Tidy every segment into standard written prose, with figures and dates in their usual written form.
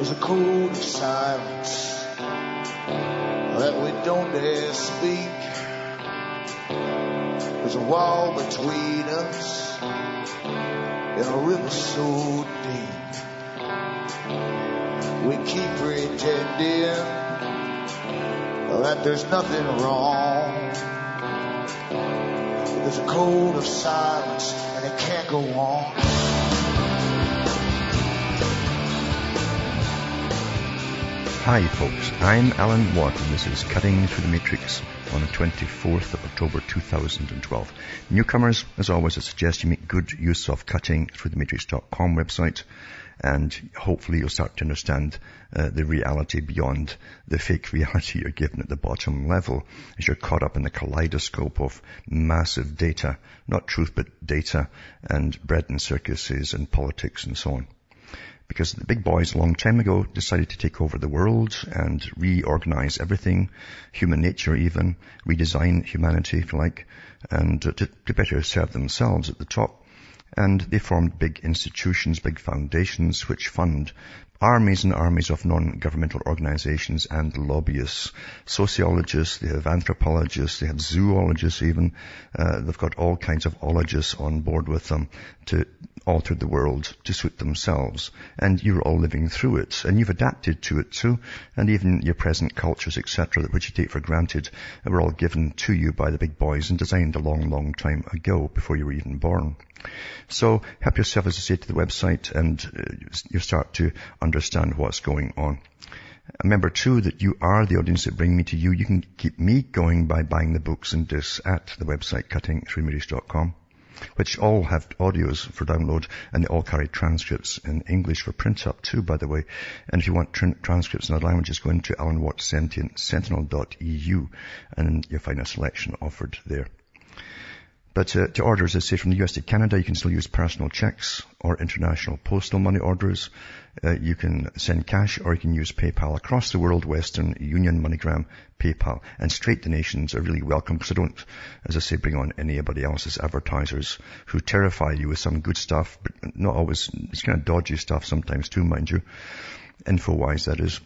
There's a code of silence that we don't dare speak. There's a wall between us in a river so deep. We keep pretending that there's nothing wrong. There's a code of silence and it can't go on. Hi folks, I'm Alan Watt and this is Cutting Through the Matrix on the 24th of October 2012. Newcomers, as always, I suggest you make good use of cuttingthroughthematrix.com website, and hopefully you'll start to understand the reality beyond the fake reality you're given at the bottom level as you're caught up in the kaleidoscope of massive data, not truth but data, and bread and circuses and politics and so on. Because the big boys a long time ago decided to take over the world and reorganize everything, human nature even, redesign humanity if you like, and to better serve themselves at the top. And they formed big institutions, big foundations which fund armies and armies of non-governmental organizations and lobbyists, sociologists, they have anthropologists, they have zoologists even. They've got all kinds of ologists on board with them to alter the world to suit themselves. And you're all living through it, and you've adapted to it too. And even your present cultures, etc., which you take for granted, were all given to you by the big boys and designed a long, long time ago before you were even born. So help yourself, as I say, to the website, and you start to understand what's going on. Remember too that you are the audience that bring me to you. You can keep me going by buying the books and discs at the website cuttingthroughthematrix.com, which all have audios for download, and they all carry transcripts in English for print up too, by the way. And if you want transcripts in other languages, go into alanwattsentientsentinel.eu and you'll find a selection offered there. But to order, as I say, from the US to Canada, you can still use personal checks or international postal money orders. You can send cash, or you can use PayPal across the world, Western Union, MoneyGram, PayPal. And straight donations are really welcome, because I don't, as I say, bring on anybody else's advertisers who terrify you with some good stuff, but not always. It's kind of dodgy stuff sometimes too, mind you. Info-wise, that is.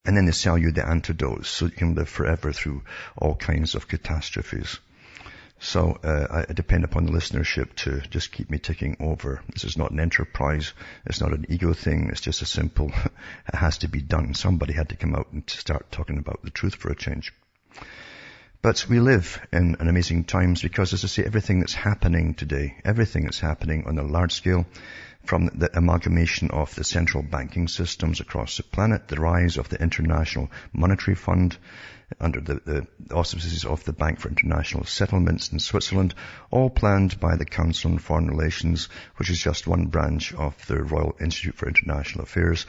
And then they sell you the antidotes so you can live forever through all kinds of catastrophes. So I depend upon the listenership to just keep me ticking over. This is not an enterprise. It's not an ego thing. It's just a simple, it has to be done. Somebody had to come out and start talking about the truth for a change. But we live in an amazing times because, as I say, everything that's happening today, everything that's happening on a large scale, from the amalgamation of the central banking systems across the planet, the rise of the International Monetary Fund, under the auspices of the Bank for International Settlements in Switzerland, all planned by the Council on Foreign Relations, which is just one branch of the Royal Institute for International Affairs,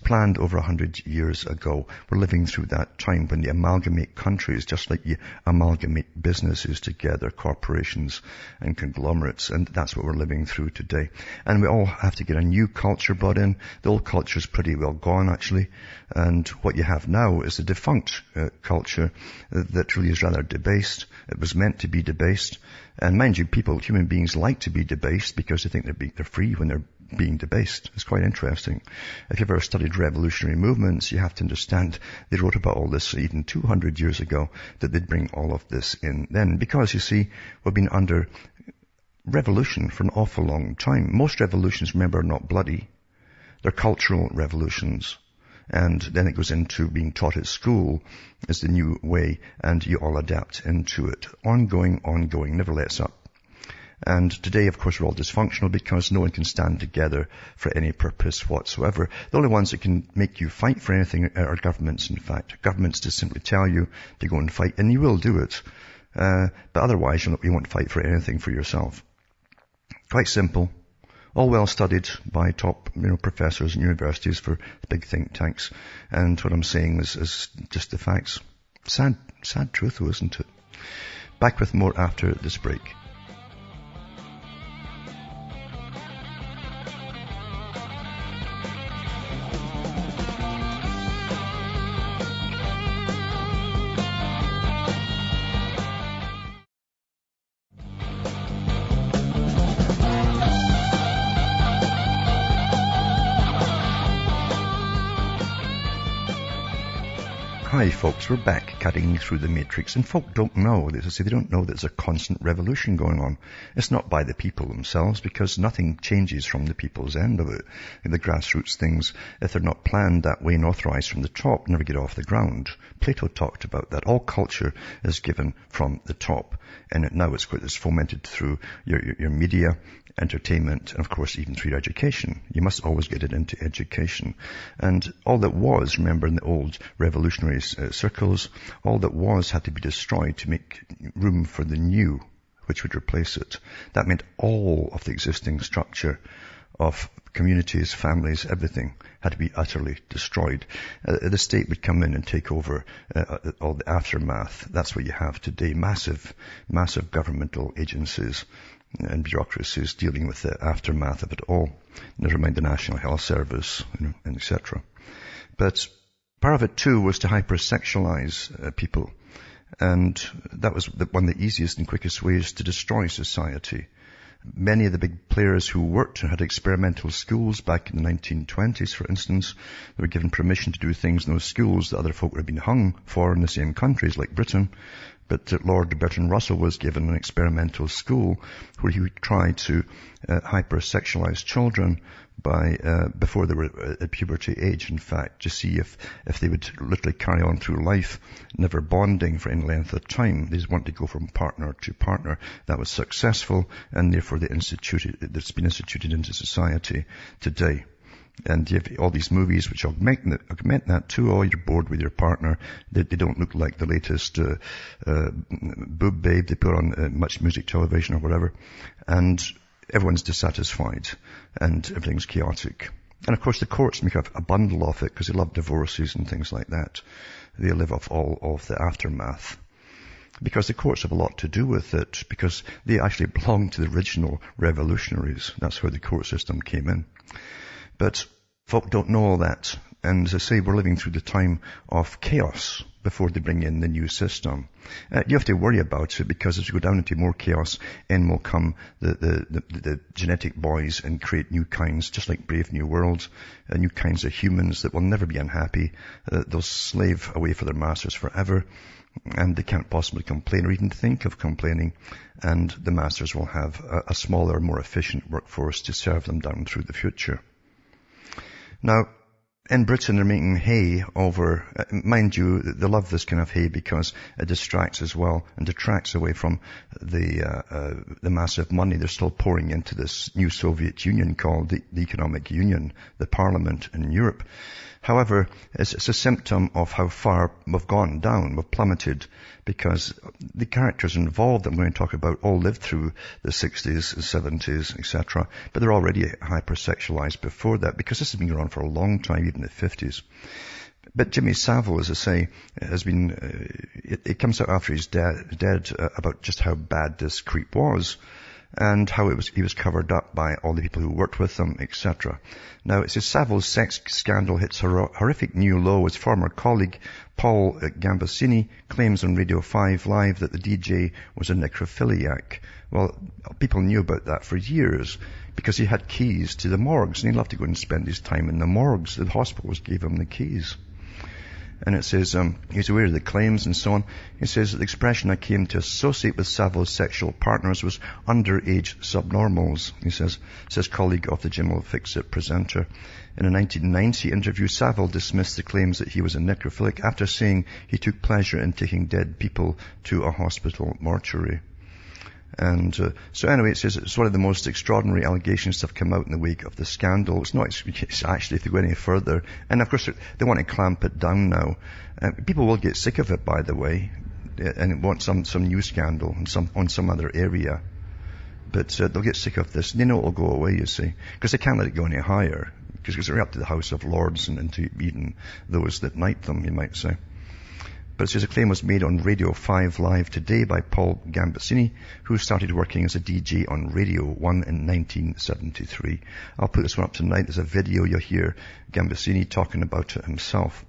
planned over 100 years ago. We're living through that time when they amalgamate countries, just like you amalgamate businesses together, corporations and conglomerates, and that's what we're living through today. And we all have to get a new culture brought in. The old culture is pretty well gone, actually, and what you have now is the defunct culture that really is rather debased. It was meant to be debased, and mind you, human beings like to be debased because they think they're free when they're being debased. It's quite interesting. If you've ever studied revolutionary movements, you have to understand they wrote about all this even 200 years ago, that they'd bring all of this in then, because you see, we've been under revolution for an awful long time. Most revolutions, remember, are not bloody. They're cultural revolutions. And then it goes into being taught at school as the new way, and you all adapt into it. Ongoing, never lets up. And today, of course, we're all dysfunctional because no one can stand together for any purpose whatsoever. The only ones that can make you fight for anything are governments, in fact. Governments just simply tell you to go and fight, and you will do it. But otherwise, you won't fight for anything for yourself. Quite simple. All well studied by top, professors in universities for the big think tanks. And what I'm saying is just the facts. Sad truth, though, isn't it? Back with more after this break. Hi folks, we're back cutting through the matrix, and folk don't know, as I say, they don't know that there's a constant revolution going on. It's not by the people themselves, because nothing changes from the people's end of it. The grassroots things, if they're not planned that way and authorized from the top, never get off the ground. Plato talked about that. All culture is given from the top, and now it's fomented through your media, entertainment, and of course even through your education. You must always get it into education. And all that was, remember in the old revolutionary circles, all that was had to be destroyed to make room for the new, which would replace it. That meant all of the existing structure of communities, families, everything had to be utterly destroyed. The state would come in and take over all the aftermath. That's what you have today. Massive governmental agencies and bureaucracies dealing with the aftermath of it all. Never mind the National Health Service, and etc. But part of it too was to hypersexualize people. And that was one of the easiest and quickest ways to destroy society. Many of the big players who worked and had experimental schools back in the 1920s, for instance, they were given permission to do things in those schools that other folk had been hung for in the same countries like Britain. But Lord Bertrand Russell was given an experimental school where he would try to hypersexualize children before they were at puberty age, in fact, to see if they would literally carry on through life, never bonding for any length of time. They just want to go from partner to partner. That was successful, and therefore it's been instituted into society today. And you have all these movies which augment that too. Oh, you're bored with your partner. They don't look like the latest boob babe they put on much music television or whatever. And everyone's dissatisfied and everything's chaotic. And of course the courts make a bundle of it because they love divorces and things like that. They live off all of the aftermath. Because the courts have a lot to do with it, because they actually belong to the original revolutionaries. That's where the court system came in. But folk don't know all that. And as I say, we're living through the time of chaos before they bring in the new system. You have to worry about it, because as you go down into more chaos, in will come the genetic boys and create new kinds, just like Brave New World, new kinds of humans that will never be unhappy. They'll slave away for their masters forever, and they can't possibly complain or even think of complaining. And the masters will have a smaller, more efficient workforce to serve them down through the future. Now, in Britain, they're making hay over, mind you, they love this kind of hay because it distracts as well and detracts away from the massive money they're still pouring into this new Soviet Union called the Economic Union, the Parliament in Europe. However, it's a symptom of how far we've gone down, we've plummeted, because the characters involved that I'm going to talk about all lived through the 60s, 70s, etc. But they're already hypersexualized before that, because this has been going on for a long time, even the 50s. But Jimmy Savile, as I say, has been, it comes out after he's dead about just how bad this creep was, and how he was covered up by all the people who worked with him, etc. Now, it says Savile's sex scandal hits horrific new low as former colleague Paul Gambassini claims on Radio 5 Live that the DJ was a necrophiliac. Well, people knew about that for years because he had keys to the morgues, and he loved to go and spend his time in the morgues. The hospitals gave him the keys. And it says, he's aware of the claims and so on. He says that the expression I came to associate with Savile's sexual partners was underage subnormals. He says colleague of the Jim Will Fix It presenter. In a 1990 interview, Savile dismissed the claims that he was a necrophilic after saying he took pleasure in taking dead people to a hospital mortuary. And so anyway, it says it's one of the most extraordinary allegations to have come out in the wake of the scandal. It's actually, if they go any further. And of course, they want to clamp it down now. People will get sick of it, by the way, and want some new scandal on some other area. But they'll get sick of this. They know it'll go away, you see, because they can't let it go any higher, because they're up to the House of Lords and to even those that knight them, you might say. But it says a claim was made on Radio 5 Live today by Paul Gambassini, who started working as a DJ on Radio 1 in 1973. I'll put this one up tonight. There's a video you'll hear Gambassini talking about it himself.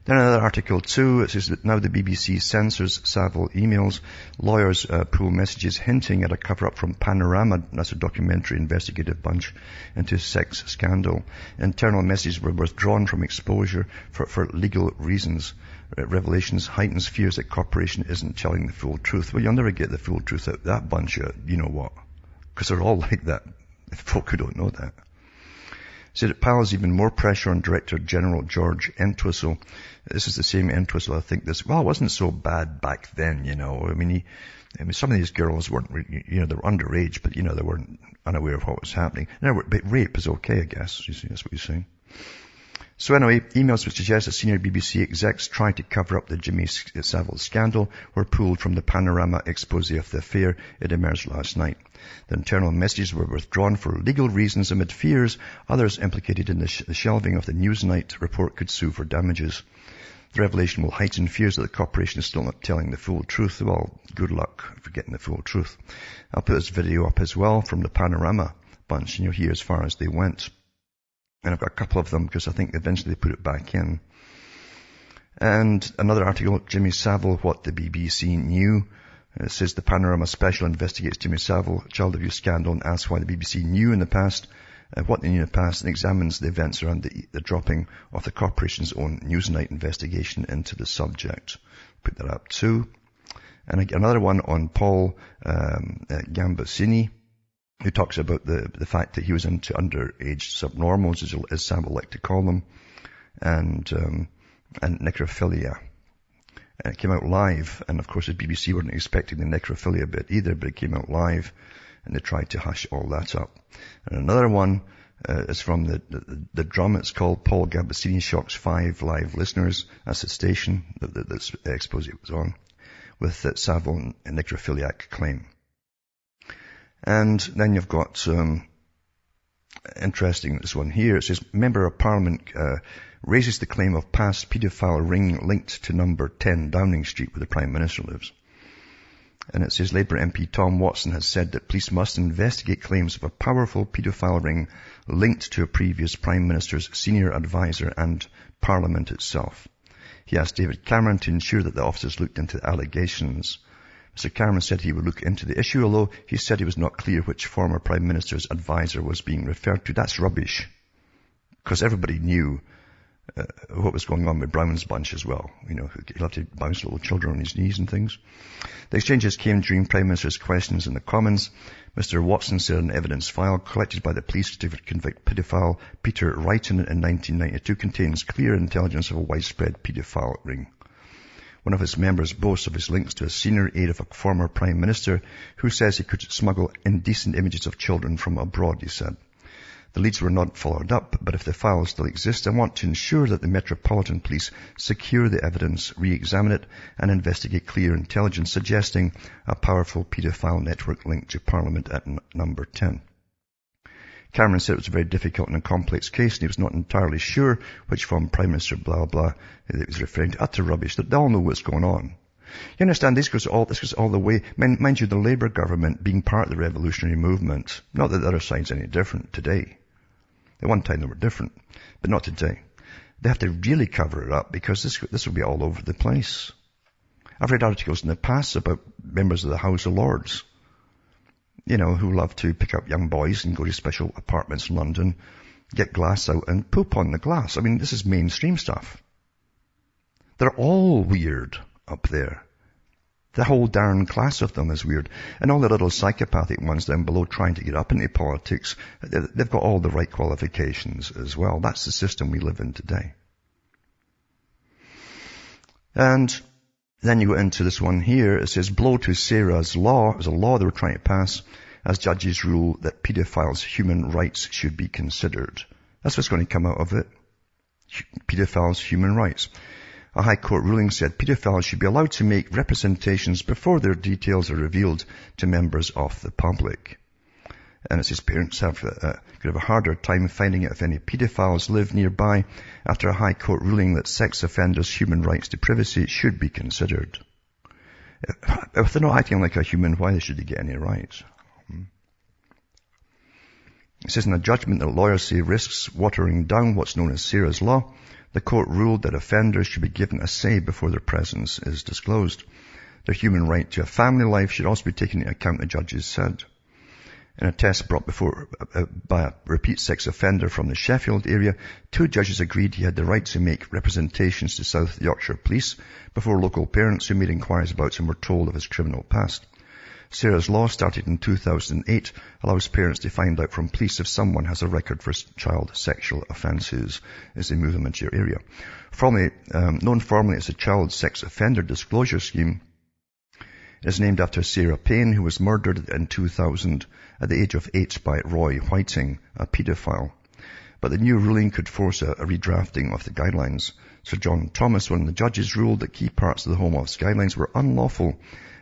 Then another article too, it says that now the BBC censors Savile emails. Lawyers pull messages hinting at a cover-up from Panorama, that's a documentary investigative bunch, into sex scandal. Internal messages were withdrawn from exposure for legal reasons. Revelations heightens fears that corporation isn't telling the full truth. Well, you'll never get the full truth out of that bunch of, you know what, because they're all like that, folk who don't know that. Said it piles even more pressure on Director General George Entwistle. This is the same Entwistle, I think it wasn't so bad back then, you know. I mean, some of these girls weren't, you know, they were underage, but, you know, they weren't unaware of what was happening. Now, but rape is okay, I guess. You see, that's what he's saying. So anyway, emails which suggest that senior BBC execs tried to cover up the Jimmy Savile scandal were pulled from the Panorama expose of the affair. It emerged last night. The internal messages were withdrawn for legal reasons amid fears others implicated in the shelving of the Newsnight report could sue for damages. The revelation will heighten fears that the corporation is still not telling the full truth. Well, good luck for getting the full truth. I'll put this video up as well from the Panorama bunch, and you'll hear as far as they went. And I've got a couple of them because I think eventually they put it back in. And another article, Jimmy Savile, what the BBC knew. It says the Panorama Special investigates Jimmy Savile, child abuse scandal, and asks why the BBC knew in the past, what they knew in the past, and examines the events around the dropping of the corporation's own Newsnight investigation into the subject. Put that up too. And another one on Paul Gambassini, who talks about the fact that he was into underage subnormals, as Savile liked to call them, and necrophilia. And it came out live, and of course the BBC weren't expecting the necrophilia bit either, but it came out live, and they tried to hush all that up. And another one is from the Drum. It's called Paul Gambassini Shocks 5 Live Listeners. That's the station that this expose was on, with the Savile and necrophiliac claim. And then you've got, interesting, this one here. It says, Member of Parliament raises the claim of past paedophile ring linked to number 10 Downing Street where the Prime Minister lives. And it says, Labour MP Tom Watson has said that police must investigate claims of a powerful paedophile ring linked to a previous Prime Minister's senior advisor and Parliament itself. He asked David Cameron to ensure that the officers looked into the allegations. Mr. Cameron said he would look into the issue, although he said he was not clear which former Prime Minister's advisor was being referred to. That's rubbish, because everybody knew what was going on with Brown's bunch as well. You know, he loved to bounce little children on his knees and things. The exchanges came during Prime Minister's questions in the Commons. Mr. Watson said an evidence file collected by the police to convict paedophile Peter Wrighton in 1992 contains clear intelligence of a widespread paedophile ring. One of his members boasts of his links to a senior aide of a former Prime Minister who says he could smuggle indecent images of children from abroad, he said. The leads were not followed up, but if the files still exist, I want to ensure that the Metropolitan Police secure the evidence, re-examine it, and investigate clear intelligence suggesting a powerful paedophile network linked to Parliament at number 10. Cameron said it was a very difficult and complex case, and he was not entirely sure which former Prime Minister blah blah it was referring to. Utter rubbish. They all know what's going on. You understand, this goes all the way. Mind you, the Labour government being part of the revolutionary movement, not that the other side's any different today. At one time they were different, but not today. They have to really cover it up because this will be all over the place. I've read articles in the past about members of the House of Lords, you know, who love to pick up young boys and go to special apartments in London, get glass out and poop on the glass. I mean, this is mainstream stuff. They're all weird up there. The whole darn class of them is weird. And all the little psychopathic ones down below trying to get up into politics, they've got all the right qualifications as well. That's the system we live in today. And then you go into this one here. It says, blow to Sarah's law. It was a law they were trying to pass as judges rule that pedophiles' human rights should be considered. That's what's going to come out of it. Pedophiles' human rights. A High Court ruling said pedophiles should be allowed to make representations before their details are revealed to members of the public. And it says parents could have a harder time finding out if any pedophiles live nearby after a High Court ruling that sex offenders' human rights to privacy should be considered. If they're not acting like a human, why should they get any rights? It says in a judgment that lawyers say risks watering down what's known as Sarah's Law. The court ruled that offenders should be given a say before their presence is disclosed. Their human right to a family life should also be taken into account, the judges said. In a test brought before by a repeat sex offender from the Sheffield area, 2 judges agreed he had the right to make representations to South Yorkshire Police before local parents who made inquiries about him were told of his criminal past. Sarah's law, started in 2008, allows parents to find out from police if someone has a record for child sexual offences as they move them into your area. Known formally as the Child Sex Offender Disclosure Scheme, it is named after Sarah Payne, who was murdered in 2000 at the age of 8 by Roy Whiting, a paedophile. But the new ruling could force a redrafting of the guidelines. Sir John Thomas, one of the judges, ruled that key parts of the Home Office guidelines were unlawful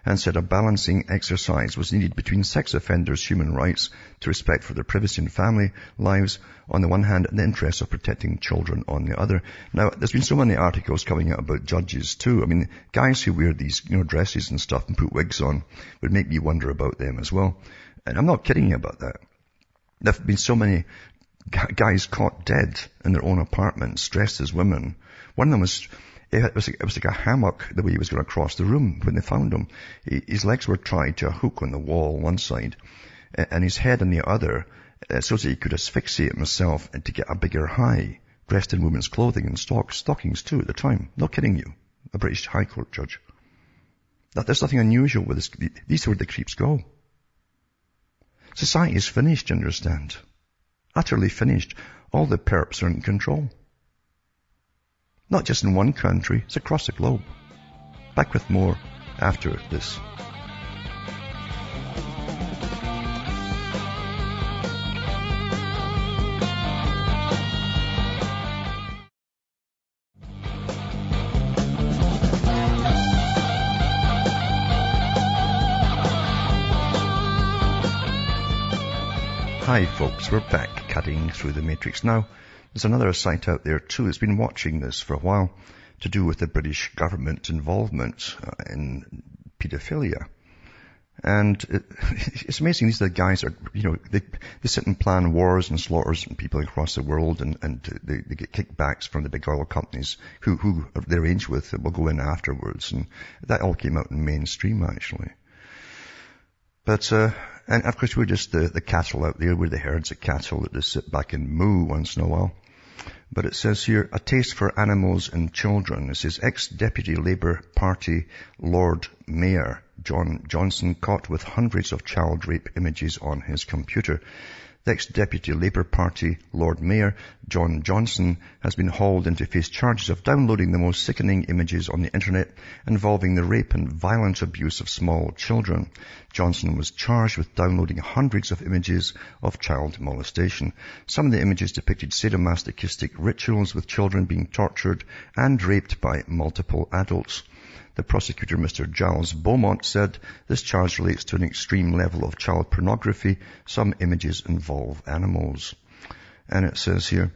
and said a balancing exercise was needed between sex offenders' human rights to respect for their privacy and family lives on the one hand and the interests of protecting children on the other. Now, there's been so many articles coming out about judges too. I mean, guys who wear these, dresses and stuff and put wigs on would make me wonder about them as well. And I'm not kidding you about that. There have been so many guys caught dead in their own apartments, dressed as women. One of them it was like a hammock the way he was going to cross the room when they found him. His legs were tied to a hook on the wall on one side and his head on the other, so that he could asphyxiate himself and to get a bigger high, dressed in women's clothing and stockings too at the time. Not kidding you. A British High Court judge. There's nothing unusual with this. These are where the creeps go. Society is finished, you understand. Utterly finished. All the perps are in control. Not just in one country, it's across the globe. Back with more after this. Hi folks, we're back cutting through the matrix now. There's another site out there too that's been watching this for a while to do with the British government involvement in paedophilia. And it's amazing. These are the guys that are, they sit and plan wars and slaughters and people across the world and they get kickbacks from the big oil companies who they arrange with that will go in afterwards. And that all came out in mainstream actually. But, and of course we're just the cattle out there. We're the herds of cattle that just sit back and moo once in a while. But it says here, a taste for animals and children. It says ex-Deputy Labour Party Lord Mayor John Johnson caught with hundreds of child rape images on his computer. The ex-Deputy Labour Party Lord Mayor John Johnson has been hauled in to face charges of downloading the most sickening images on the internet involving the rape and violent abuse of small children. Johnson was charged with downloading hundreds of images of child molestation. Some of the images depicted sadomasochistic rituals with children being tortured and raped by multiple adults. The prosecutor, Mr. Giles Beaumont, said this charge relates to an extreme level of child pornography. Some images involve animals. And it says here,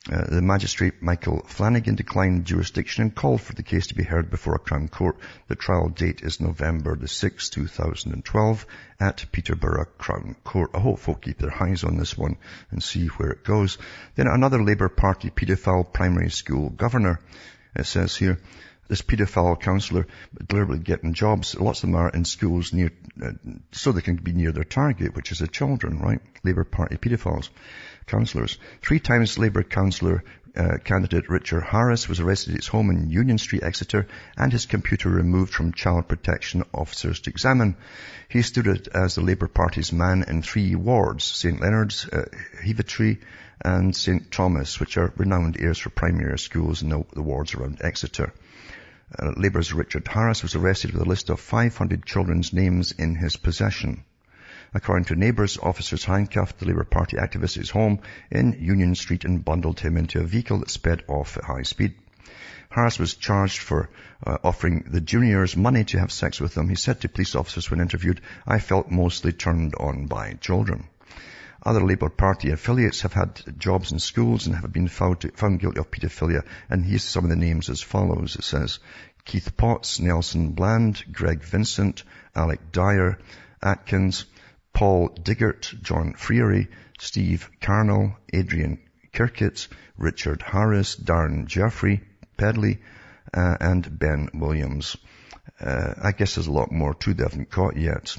the magistrate, Michael Flanagan, declined jurisdiction and called for the case to be heard before a Crown Court. The trial date is November the 6th, 2012 at Peterborough Crown Court. I hope folk keep their eyes on this one and see where it goes. Then another Labour Party paedophile primary school governor. It says here, this paedophile counsellor deliberately getting jobs. Lots of them are in schools near, so they can be near their target, which is the children, right? Labour Party paedophiles, counsellors. 3 times Labour councillor candidate Richard Harris was arrested at his home in Union Street, Exeter, and his computer removed from child protection officers to examine. He stood as the Labour Party's man in 3 wards, St Leonard's, Heavitree, and St Thomas, which are renowned areas for primary schools in the wards around Exeter. Labour's Richard Harris was arrested with a list of 500 children's names in his possession. According to neighbours, officers handcuffed the Labour Party activist at his home in Union Street and bundled him into a vehicle that sped off at high speed. Harris was charged for offering the juniors money to have sex with them. He said to police officers when interviewed, "I felt mostly turned on by children." Other Labour Party affiliates have had jobs in schools and have been found guilty of paedophilia. And here's some of the names as follows. It says Keith Potts, Nelson Bland, Greg Vincent, Alec Dyer, Atkins, Paul Diggert, John Freary, Steve Carnell, Adrian Kirkett, Richard Harris, Darren Jeffrey, Pedley, and Ben Williams. I guess there's a lot more too they haven't caught yet.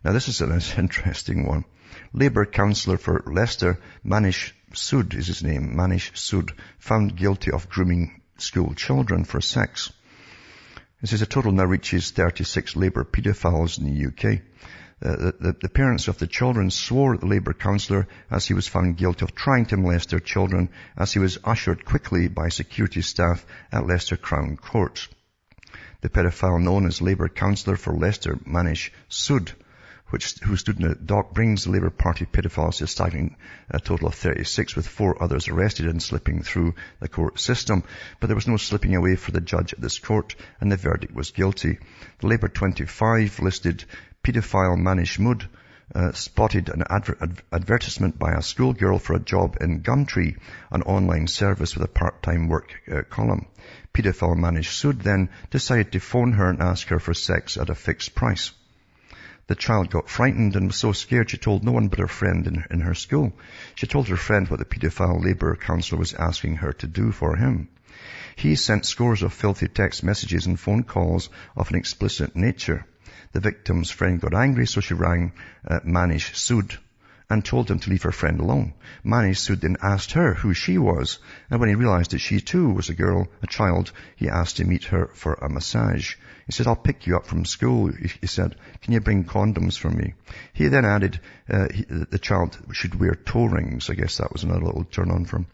Now this is an interesting one. Labour councillor for Leicester, Manish Sood is his name, Manish Sood, found guilty of grooming school children for sex. It says a total now reaches 36 Labour paedophiles in the UK. The parents of the children swore at the Labour councillor as he was found guilty of trying to molest their children as he was ushered quickly by security staff at Leicester Crown Court. The paedophile known as Labour councillor for Leicester, Manish Sood, who stood in the dock, brings the Labour Party paedophiles to a staggering total of 36, with 4 others arrested and slipping through the court system. But there was no slipping away for the judge at this court, and the verdict was guilty. The Labour 25 listed paedophile Manish Sood spotted an advertisement by a schoolgirl for a job in Gumtree, an online service with a part-time work column. Paedophile Manish Sood then decided to phone her and ask her for sex at a fixed price. The child got frightened and was so scared she told no one but her friend in her school. She told her friend what the paedophile Labour councillor was asking her to do for him. He sent scores of filthy text messages and phone calls of an explicit nature. The victim's friend got angry, so she rang Manish Sood and told him to leave her friend alone. Manish Sood then asked her who she was, and when he realized that she too was a child, he asked to meet her for a massage. He said, I'll pick you up from school. He said, can you bring condoms for me? He then added the child should wear toe rings. I guess that was another little turn on for him.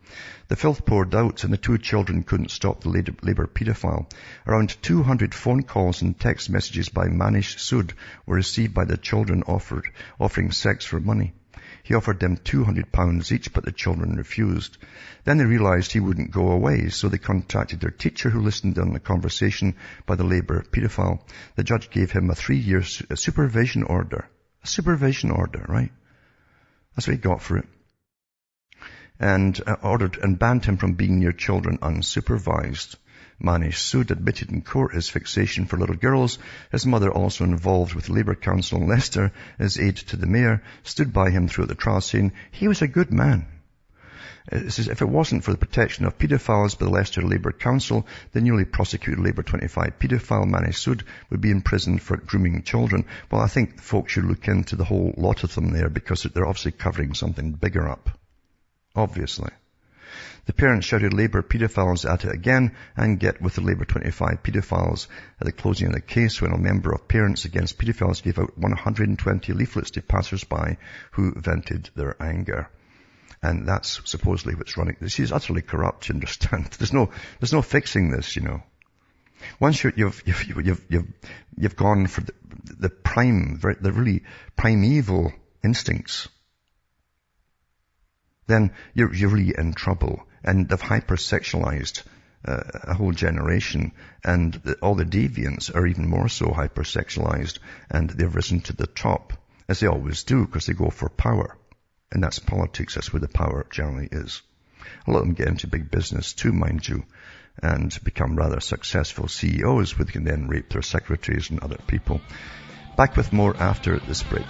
The filth poured out, and the 2 children couldn't stop the Labour paedophile. Around 200 phone calls and text messages by Manish Sood were received by the children offering sex for money. He offered them £200 each, but the children refused. Then they realized he wouldn't go away, so they contacted their teacher, who listened on the conversation by the Labour paedophile. The judge gave him a 3-year supervision order. A supervision order, right? That's what he got for it. And ordered and banned him from being near children unsupervised. Manish Sood admitted in court his fixation for little girls. His mother, also involved with the Labour Council in Leicester as aide to the mayor, stood by him throughout the trial, saying he was a good man. It says, if it wasn't for the protection of paedophiles by the Leicester Labour Council, the newly prosecuted Labour 25 paedophile Manish Sood would be in prison for grooming children. Well, I think folks should look into the whole lot of them there, because they're obviously covering something bigger up. Obviously. The parents shouted Labour paedophiles at it again, and get with the Labour 25 paedophiles at the closing of the case, when a member of Parents Against Paedophiles gave out 120 leaflets to passers-by who vented their anger. And that's supposedly what's running. This is utterly corrupt, you understand. There's no fixing this, you know. Once you've gone for the really primeval instincts, then you're really in trouble. And they've hypersexualized a whole generation, and all the deviants are even more so hypersexualized, and they've risen to the top, as they always do, because they go for power. And that's politics. That's where the power generally is. A lot of them get into big business too, mind you, and become rather successful CEOs, who can then rape their secretaries and other people. Back with more after this break.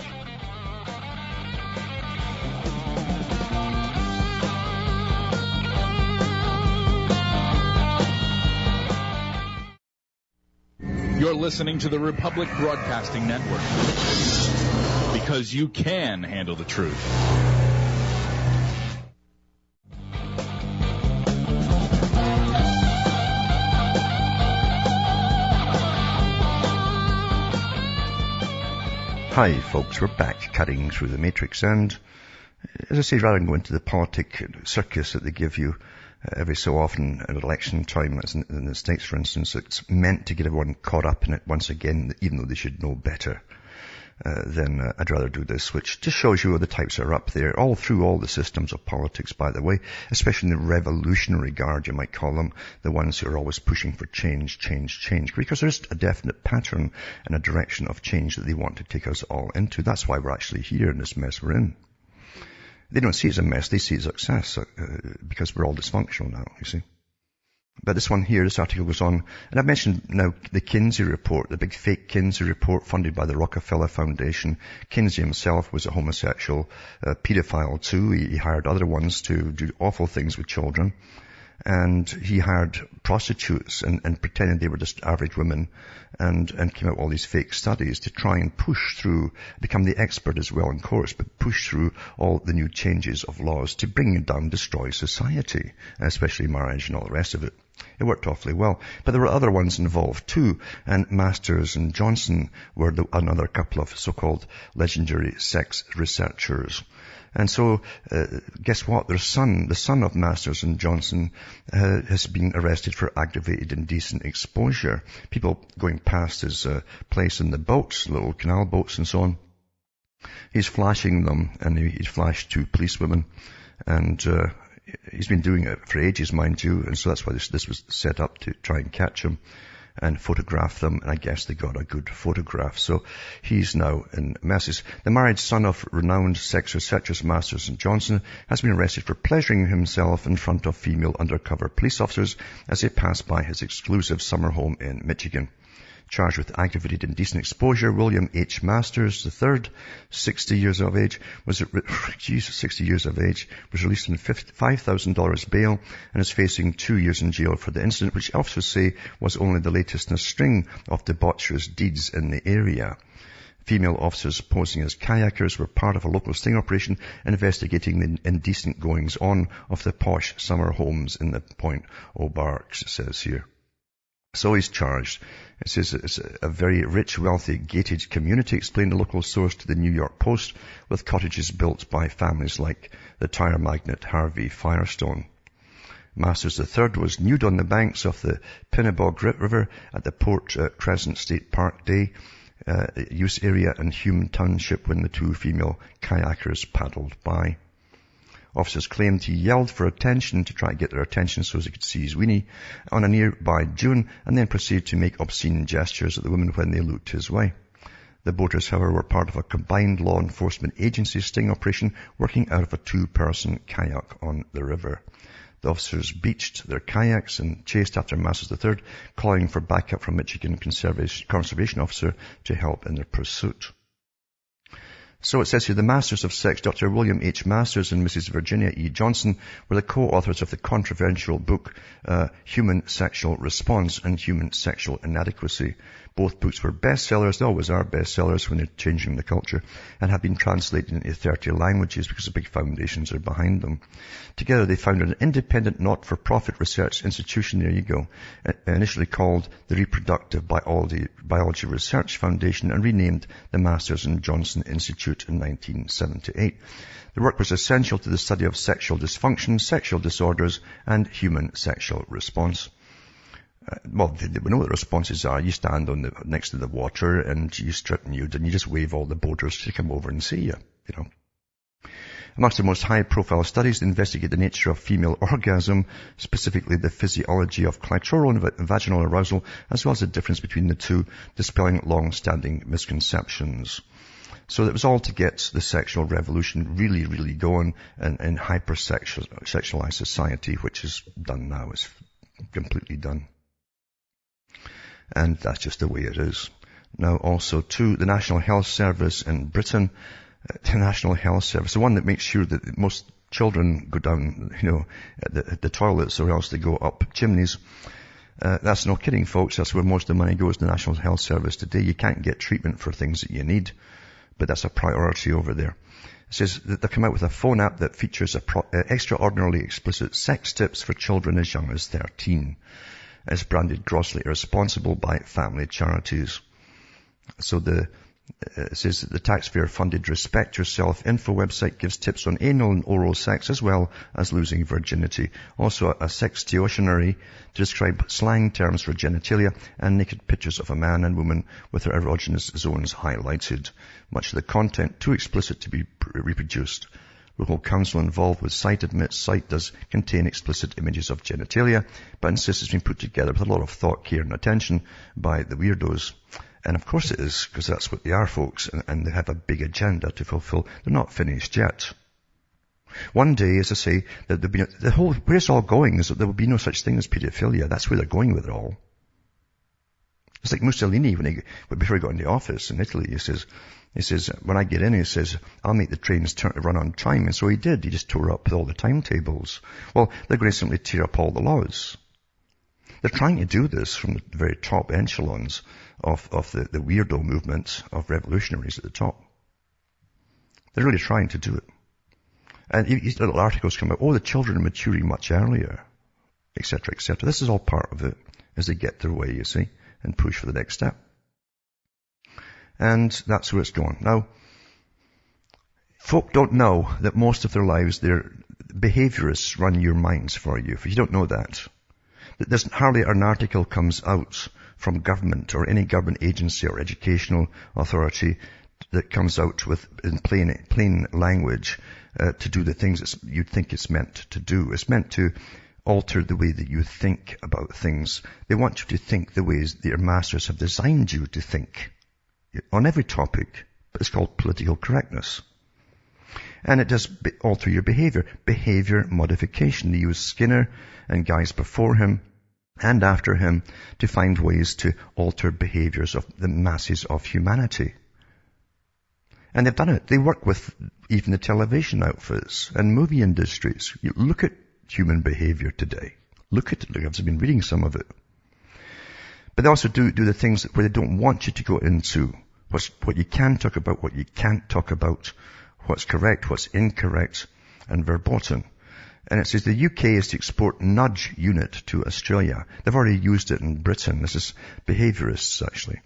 You're listening to the Republic Broadcasting Network, because you can handle the truth. Hi folks, we're back cutting through the matrix, and as I say, rather than go into the politic circus that they give you every so often at election time, as in the States for instance, it's meant to get everyone caught up in it once again, even though they should know better. Then I'd rather do this, which just shows you the types that are up there, all through all the systems of politics, by the way, especially in the revolutionary guard, you might call them, the ones who are always pushing for change, because there's a definite pattern and a direction of change that they want to take us all into. That's why we're actually here in this mess we're in. They don't see it as a mess, they see it as success, because we're all dysfunctional now, you see. But this one here, this article goes on, and I've mentioned now the Kinsey report, the big fake Kinsey report funded by the Rockefeller Foundation. Kinsey himself was a homosexual paedophile too. He hired other ones to do awful things with children. And he hired prostitutes and pretended they were just average women and came out with all these fake studies to try and push through, become the expert as well in course, but push through all the new changes of laws to bring down, destroy society, especially marriage and all the rest of it. It worked awfully well. But there were other ones involved too, and Masters and Johnson were another couple of so-called legendary sex researchers. And so, guess what? Their son, the son of Masters and Johnson, has been arrested for aggravated indecent exposure. People going past his place in the boats, little canal boats and so on. He's flashing them, and he's flashed two policewomen, and he's been doing it for ages, mind you, and so that's why this was set up, to try and catch him and photograph them, and I guess they got a good photograph. So he's now in messes. The married son of renowned sex researchers Masters and Johnson has been arrested for pleasuring himself in front of female undercover police officers as they pass by his exclusive summer home in Michigan. Charged with aggravated indecent exposure, William H. Masters III, 60 years of age, was released on $5,000 bail and is facing 2 years in jail for the incident, which officers say was only the latest in a string of debaucherous deeds in the area. Female officers posing as kayakers were part of a local sting operation investigating the indecent goings-on of the posh summer homes in the Point O'Barks, it says here. So he's charged. It says it's a very rich, wealthy, gated community, explained a local source to the New York Post, with cottages built by families like the tire magnate Harvey Firestone. Masters III was nude on the banks of the Pinnebog River at the Port Crescent State Park Day use area in Hume Township when the two female kayakers paddled by. Officers claimed he yelled for attention to try to get their attention so as he could see his weenie on a nearby dune, and then proceeded to make obscene gestures at the women when they looked his way. The boaters, however, were part of a combined law enforcement agency sting operation working out of a two-person kayak on the river. The officers beached their kayaks and chased after Masters III, calling for backup from Michigan conservation officer to help in their pursuit. So it says here, the Masters of Sex, Dr. William H. Masters and Mrs. Virginia E. Johnson, were the co-authors of the controversial book, Human Sexual Response and Human Sexual Inadequacy. Both books were bestsellers. They always are bestsellers when they're changing the culture, and have been translated into 30 languages because the big foundations are behind them. Together they founded an independent not-for-profit research institution, there you go, initially called the Reproductive Biology Research Foundation, and renamed the Masters and Johnson Institute in 1978. The work was essential to the study of sexual dysfunction, sexual disorders, and human sexual response. We know what the responses are. You stand next to the water and you strip nude and you just wave all the boaters to come over and see you, Amongst the most high-profile studies investigate the nature of female orgasm, specifically the physiology of clitoral and vaginal arousal, as well as the difference between the two, dispelling long-standing misconceptions. So it was all to get the sexual revolution really, really going in hyper-sexualized society, which is done now. It's completely done. And that's just the way it is. Now also too, the National Health Service in Britain, the National Health Service, the one that makes sure that most children go down, at the toilets, or else they go up chimneys. That's no kidding, folks. That's where most of the money goes, the National Health Service today. You can't get treatment for things that you need, but that's a priority over there. It says that they've come out with a phone app that features extraordinarily explicit sex tips for children as young as 13. It's branded grossly irresponsible by family charities. So it says that the taxpayer-funded Respect Yourself info website gives tips on anal and oral sex as well as losing virginity. Also a sextionary to describe slang terms for genitalia and naked pictures of a man and woman with their erogenous zones highlighted. Much of the content too explicit to be reproduced. Local council involved with site admits site does contain explicit images of genitalia, but insists it's been put together with a lot of thought, care and attention by the weirdos. And of course it is, because that's what they are, folks, and they have a big agenda to fulfill. They're not finished yet. One day, as I say, that where it's all going is that there will be no such thing as paedophilia. That's where they're going with it all. It's like Mussolini before he got into office in Italy. He says, when I get in, he says, I'll make the trains run on time. And so he did. He just tore up all the timetables. Well, they're going to simply tear up all the laws. They're trying to do this from the very top echelons of the weirdo movement of revolutionaries at the top. They're really trying to do it. And these little articles come out, the children are maturing much earlier, etc., etc. This is all part of it as they get their way, you see, and push for the next step. And that's where it's going. Now, folk don't know that most of their lives, their behaviorists run your minds for you. If you don't know that there's hardly an article comes out from government or any government agency or educational authority that comes out with in plain language to do the things that you'd think it's meant to do. It's meant to alter the way that you think about things. They want you to think the ways that your masters have designed you to think on every topic, but it's called political correctness. And it does alter your behavior. Behavior modification. They use Skinner and guys before him and after him to find ways to alter behaviors of the masses of humanity. And they've done it. They work with even the television outfits and movie industries. You look at human behavior today. Look at it. I've been reading some of it. But they also do the things where they don't want you to go into what you can talk about, what you can't talk about, what's correct, what's incorrect, and verboten. And it says the UK is to export nudge unit to Australia. They've already used it in Britain. This is behaviorists, actually.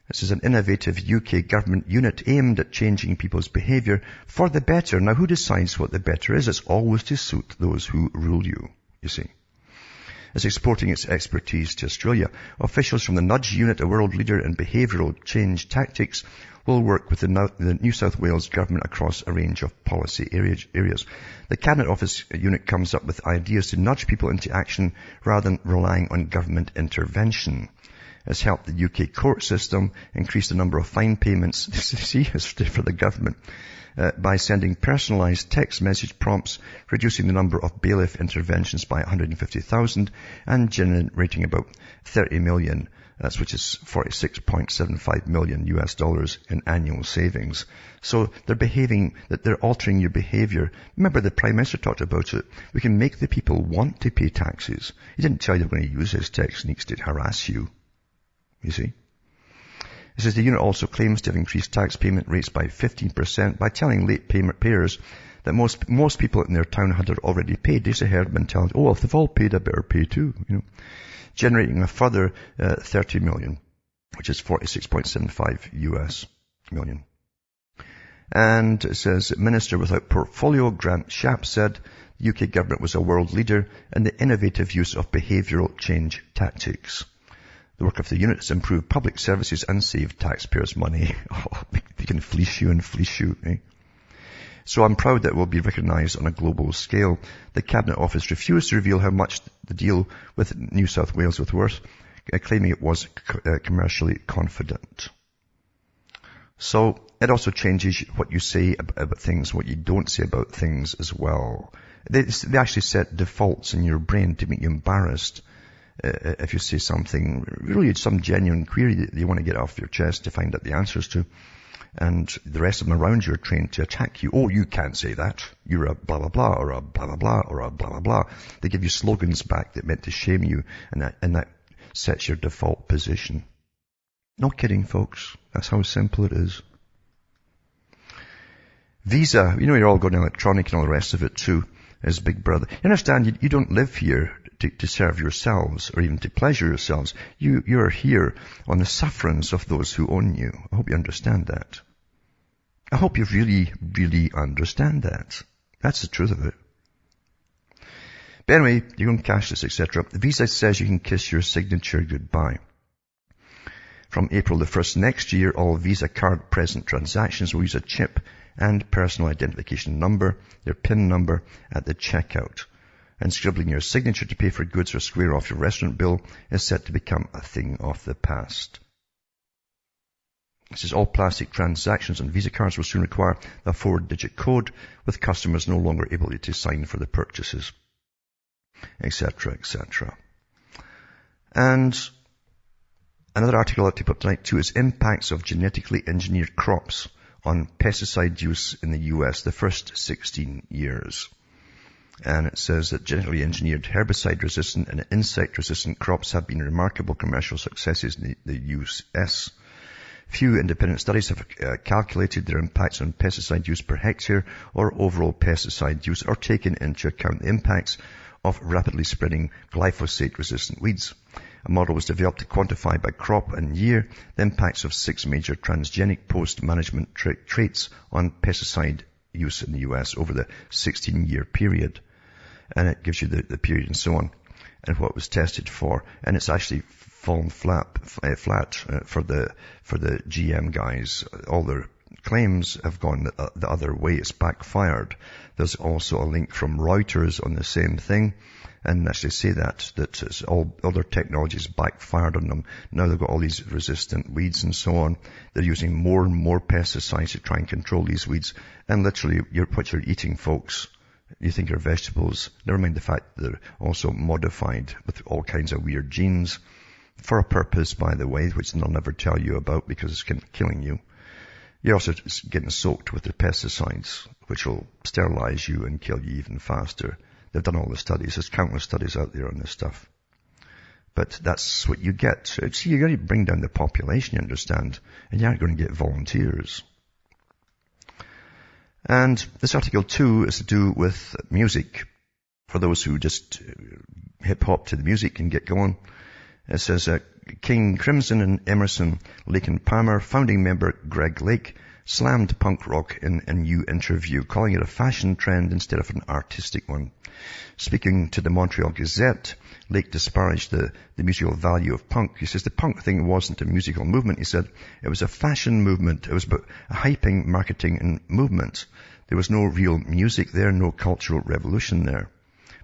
This is an innovative UK government unit aimed at changing people's behavior for the better. Now, who decides what the better is? It's always to suit those who rule you, you see. It's exporting its expertise to Australia. Officials from the Nudge Unit, a world leader in behavioural change tactics, will work with the New South Wales government across a range of policy areas. The Cabinet Office unit comes up with ideas to nudge people into action rather than relying on government intervention. It's helped the UK court system increase the number of fine payments, see, for the government, by sending personalised text message prompts, reducing the number of bailiff interventions by 150,000 and generating about 30 million, which is $46.75 million US dollars in annual savings. So they're altering your behaviour. Remember, the Prime Minister talked about it. We can make the people want to pay taxes. He didn't tell you they're going to use his techniques to harass you. You see? It says the unit also claims to have increased tax payment rates by 15% by telling late payment payers that most people in their town had already paid. There's a herd mentality. If they've all paid, I better pay too. Generating a further 30 million, which is 46.75 US million. And it says, Minister without portfolio, Grant Shapps, said the UK government was a world leader in the innovative use of behavioural change tactics. The work of the unit has improved public services and saved taxpayers' money. They can fleece you, eh? So I'm proud that it will be recognised on a global scale. The Cabinet Office refused to reveal how much the deal with New South Wales was worth, claiming it was commercially confident. So it also changes what you say about things, what you don't say about things as well. They actually set defaults in your brain to make you embarrassed. If you say something, really some genuine query that you want to get off your chest to find out the answers to, and the rest of them around you are trained to attack you. You can't say that. You're a blah, blah, blah, or a blah, blah, blah, or a blah, blah, blah. They give you slogans back that meant to shame you, and that sets your default position. No kidding, folks. That's how simple it is. Visa, you're all going electronic and all the rest of it too, as Big Brother. You understand, you don't live here to serve yourselves or even to pleasure yourselves. You're here on the sufferance of those who own you. I hope you understand that. I hope you really, really understand that. That's the truth of it. But anyway, you can cash this, etc. Visa says you can kiss your signature goodbye. From April the 1st next year, all Visa card present transactions will use a chip and personal identification number, their PIN number, at the checkout. And scribbling your signature to pay for goods or square off your restaurant bill is set to become a thing of the past. It says all plastic transactions on Visa cards will soon require a 4-digit code, with customers no longer able to sign for the purchases, etc., etc. And another article I'll tip up tonight too is impacts of genetically engineered crops on pesticide use in the US the first 16 years. And it says that genetically engineered herbicide-resistant and insect-resistant crops have been remarkable commercial successes in the US. Few independent studies have calculated their impacts on pesticide use per hectare or overall pesticide use, or taken into account the impacts of rapidly spreading glyphosate-resistant weeds. A model was developed to quantify by crop and year the impacts of 6 major transgenic post-management traits on pesticide use in the US over the 16-year period. And it gives you the period and so on, and what was tested for. And it's actually fallen flat for the GM guys. All their claims have gone the other way. It's backfired. There's also a link from Reuters on the same thing, and actually say that all other technologies backfired on them. Now they've got all these resistant weeds and so on. They're using more and more pesticides to try and control these weeds. And literally, what you're eating, folks, you think are vegetables. Never mind the fact that they're also modified with all kinds of weird genes for a purpose, by the way, which they'll never tell you about because it's killing you. You're also getting soaked with the pesticides, which will sterilize you and kill you even faster. They've done all the studies. There's countless studies out there on this stuff. But that's what you get. See, you're going to bring down the population, you understand, and you aren't going to get volunteers. And this article too is to do with music. For those who just hip-hop to the music and get going. It says, King Crimson and Emerson, Lake and Palmer, founding member Greg Lake, slammed punk rock in a new interview, calling it a fashion trend instead of an artistic one. Speaking to the Montreal Gazette, Lake disparaged the musical value of punk. He says the punk thing wasn't a musical movement. He said it was a fashion movement. It was about hyping, marketing, and movement. There was no real music there, no cultural revolution there.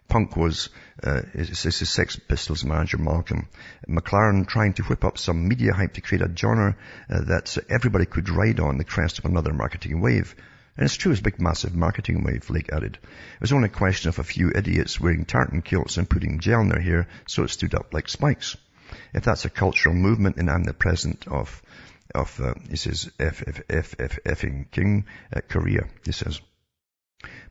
Punk was, this is Sex Pistols manager Malcolm McLaren trying to whip up some media hype to create a genre that everybody could ride on the crest of another marketing wave. And it's true, it's a big, massive marketing wave, Lake added. It was only a question of a few idiots wearing tartan kilts and putting gel in their hair so it stood up like spikes. If that's a cultural movement, then I'm the president of he says, effing King Korea, he says.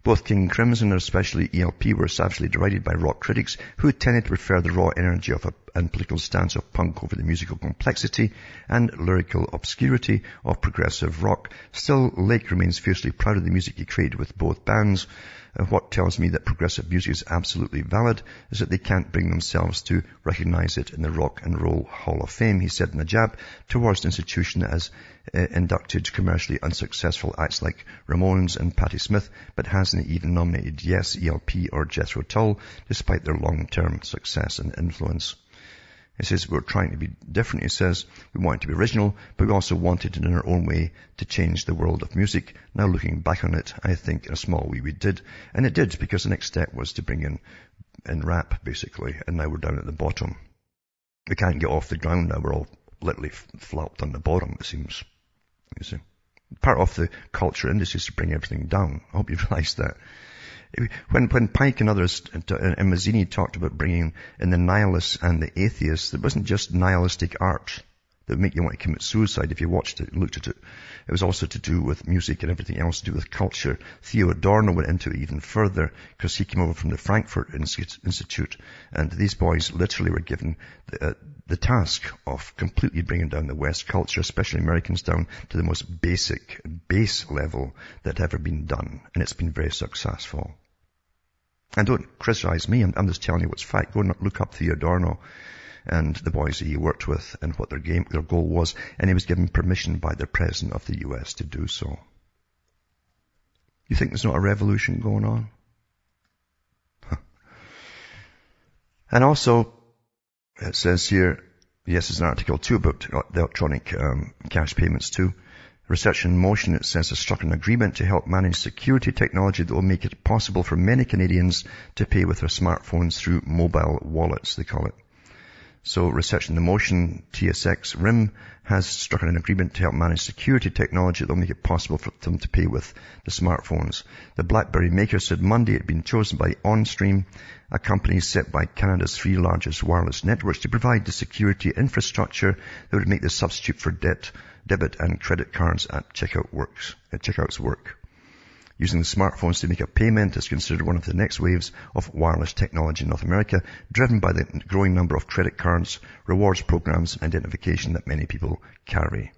Both King Crimson and especially ELP were savagely derided by rock critics who tended to prefer the raw energy and political stance of punk over the musical complexity and lyrical obscurity of progressive rock. Still, Lake remains fiercely proud of the music he created with both bands. What tells me that progressive music is absolutely valid is that they can't bring themselves to recognize it in the Rock and Roll Hall of Fame, he said in a jab towards the institution that has inducted commercially unsuccessful acts like Ramones and Patti Smith, but hasn't even nominated Yes, ELP or Jethro Tull, despite their long-term success and influence. He says, we're trying to be different. He says, we wanted to be original, but we also wanted in our own way to change the world of music. Now looking back on it, I think in a small way we did. And it did, because the next step was to bring in rap, basically. And now we're down at the bottom. We can't get off the ground now. We're all literally flopped on the bottom, it seems. You see. Part of the culture industry is to bring everything down. I hope you realize that. When Pike and others and Mazzini talked about bringing in the nihilists and the atheists, it wasn't just nihilistic art that would make you want to commit suicide if you watched it, looked at it. It was also to do with music and everything else to do with culture. Theo Adorno went into it even further because he came over from the Frankfurt Institute, and these boys literally were given the task of completely bringing down the West culture, especially Americans, down to the most base level that had ever been done. And it's been very successful. And don't criticize me, I'm just telling you what's fact. Go and look up Theo Adorno and the boys that he worked with and what their goal was. And he was given permission by the President of the US to do so. You think there's not a revolution going on? Huh. And also, it says here, yes, there's an article too about the electronic cash payments too. Research in Motion, it says, has struck an agreement to help manage security technology that will make it possible for many Canadians to pay with their smartphones through mobile wallets, they call it. So Research in the Motion, TSX RIM, has struck an agreement to help manage security technology that will make it possible for them to pay with the smartphones. The BlackBerry maker said Monday it had been chosen by OnStream, a company set by Canada's 3 largest wireless networks, to provide the security infrastructure that would make the substitute for debit and credit cards at checkouts work. Using the smartphones to make a payment is considered one of the next waves of wireless technology in North America, driven by the growing number of credit cards, rewards programs, and identification that many people carry.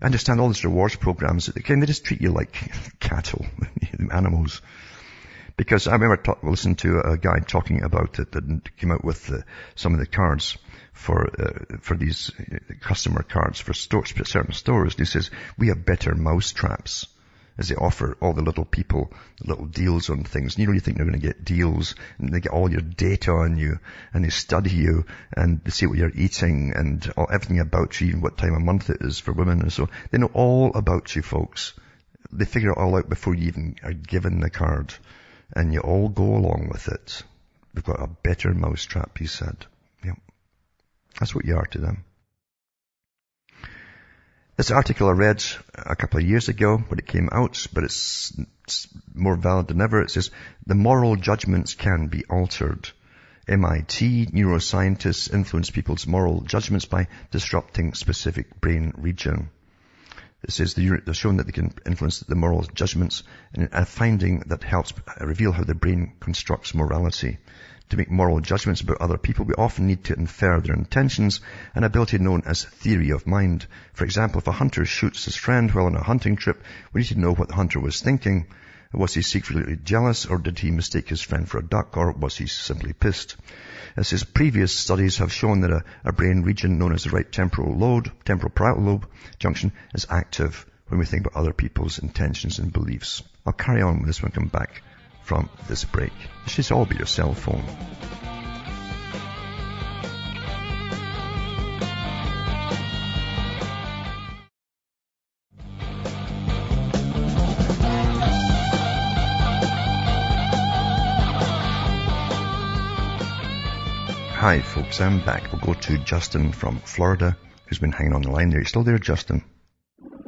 I understand all these rewards programs, they just treat you like cattle, animals. Because I remember listening to a guy talking about it that came out with some of the cards for these customer cards for certain stores. And he says, we have better mouse traps, as they offer all the little people little deals on things. You think they're going to get deals, and they get all your data on you, and they study you, and they see what you're eating, and everything about you, and what time of month it is for women, and so they know all about you, folks. They figure it all out before you even are given the card, and you all go along with it. We've got a better mousetrap, he said. Yep. That's what you are to them. This article I read a couple of years ago when it came out, but it's more valid than ever. It says, the moral judgments can be altered. MIT neuroscientists influence people's moral judgments by disrupting specific brain region. It says they've shown that they can influence the moral judgments, and a finding that helps reveal how the brain constructs morality. To make moral judgments about other people, we often need to infer their intentions, an ability known as theory of mind. For example, if a hunter shoots his friend while on a hunting trip, we need to know what the hunter was thinking. Was he secretly jealous, or did he mistake his friend for a duck, or was he simply pissed? As his previous studies have shown that a brain region known as the right temporal parietal lobe junction is active when we think about other people's intentions and beliefs. I'll carry on with this when I come back from this break. It should all be your cell phone. Hi folks, I'm back. We'll go to Justin from Florida, who's been hanging on the line there. You still there, Justin?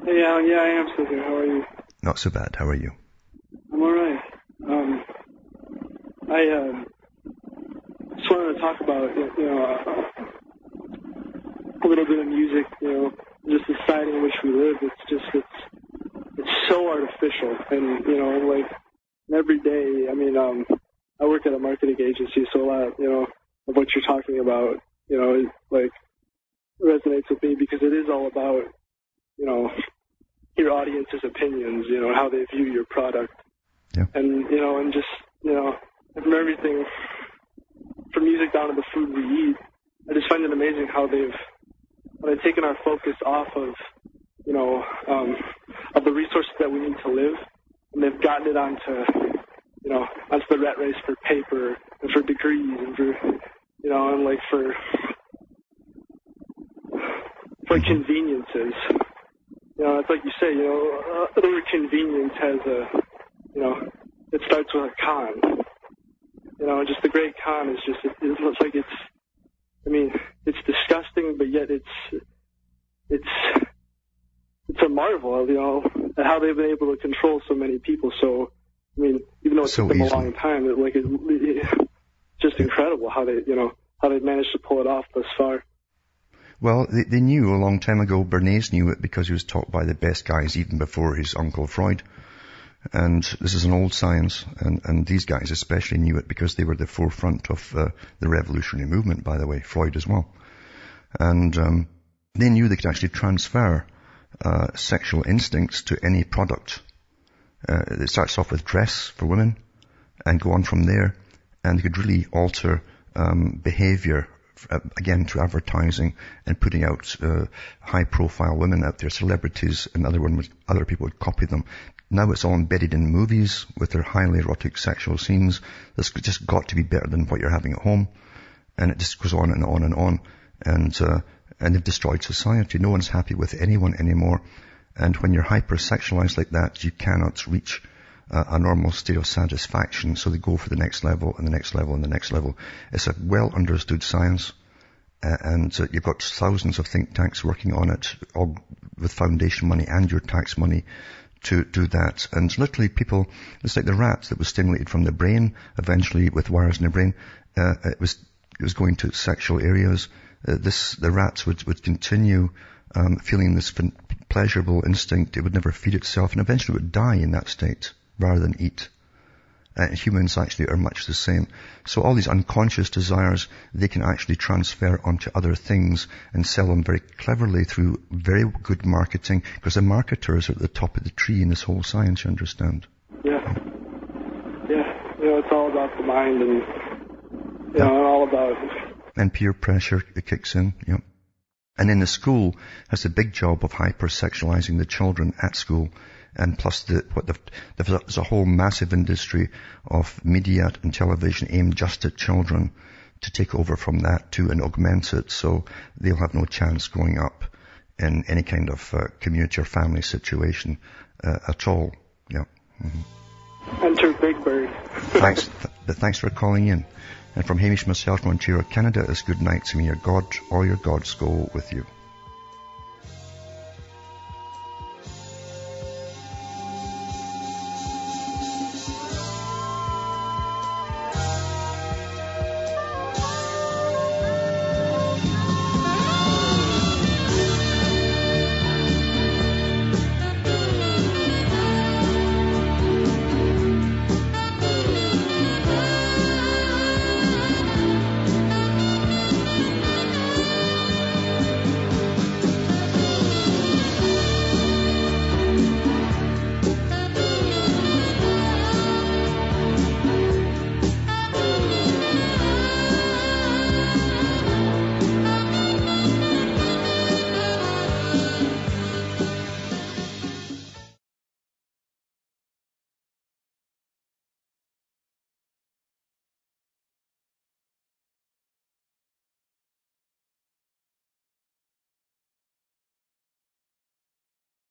Hey, Alan, yeah, I am still here. How are you? Not so bad. How are you? I'm alright. I just wanted to talk about, a little bit of music, just the society in which we live. It's so artificial. And, like, every day, I work at a marketing agency, so a lot, of what you're talking about, is, like, resonates with me because it is all about, your audience's opinions, how they view your product. Yeah. And, and just, from everything, from music down to the food we eat, I just find it amazing how they've taken our focus off of, of the resources that we need to live, and they've gotten it onto the rat race for paper and for degrees and for, and like for conveniences. It's like you say, the word convenience has it starts with a con. Just the great con is just, it looks like it's disgusting, but yet it's a marvel, at how they've been able to control so many people. So, even though it took them a long time, it's just incredible how they've managed to pull it off thus far. Well, they knew a long time ago. Bernays knew it because he was taught by the best guys even before his uncle Freud. And this is an old science, and these guys especially knew it because they were the forefront of the revolutionary movement, by the way, Freud as well. And they knew they could actually transfer sexual instincts to any product. It starts off with dress for women and go on from there, and they could really alter behavior, again, through advertising and putting out high-profile women out there, celebrities, and other people would copy them. Now it's all embedded in movies with their highly erotic sexual scenes. This just got to be better than what you're having at home. And it just goes on and on and on. And they've destroyed society. No one's happy with anyone anymore. And when you're hypersexualized like that, you cannot reach a normal state of satisfaction. So they go for the next level and the next level and the next level. It's a well understood science. And you've got thousands of think tanks working on it, all with foundation money and your tax money to do that. And literally people, it's like the rat that was stimulated from the brain, eventually with wires in the brain, it was going to sexual areas. The rats would continue feeling this pleasurable instinct. It would never feed itself, and eventually it would die in that state rather than eat. Humans actually are much the same. So all these unconscious desires, they can actually transfer onto other things and sell them very cleverly through very good marketing, because the marketers are at the top of the tree in this whole science, you understand? Yeah. Yeah. It's all about the mind and, all about... And peer pressure, it kicks in, yep. And then the school has the big job of hypersexualizing the children at school. And plus there's a whole massive industry of media and television aimed just at children to take over from that too and augment it. So they'll have no chance growing up in any kind of community or family situation at all. Yeah. Mm-hmm. Enter Big Bird. Thanks for calling in. And from Hamish myself from Ontario, Canada, it's good night to me. Your God, all your gods go with you.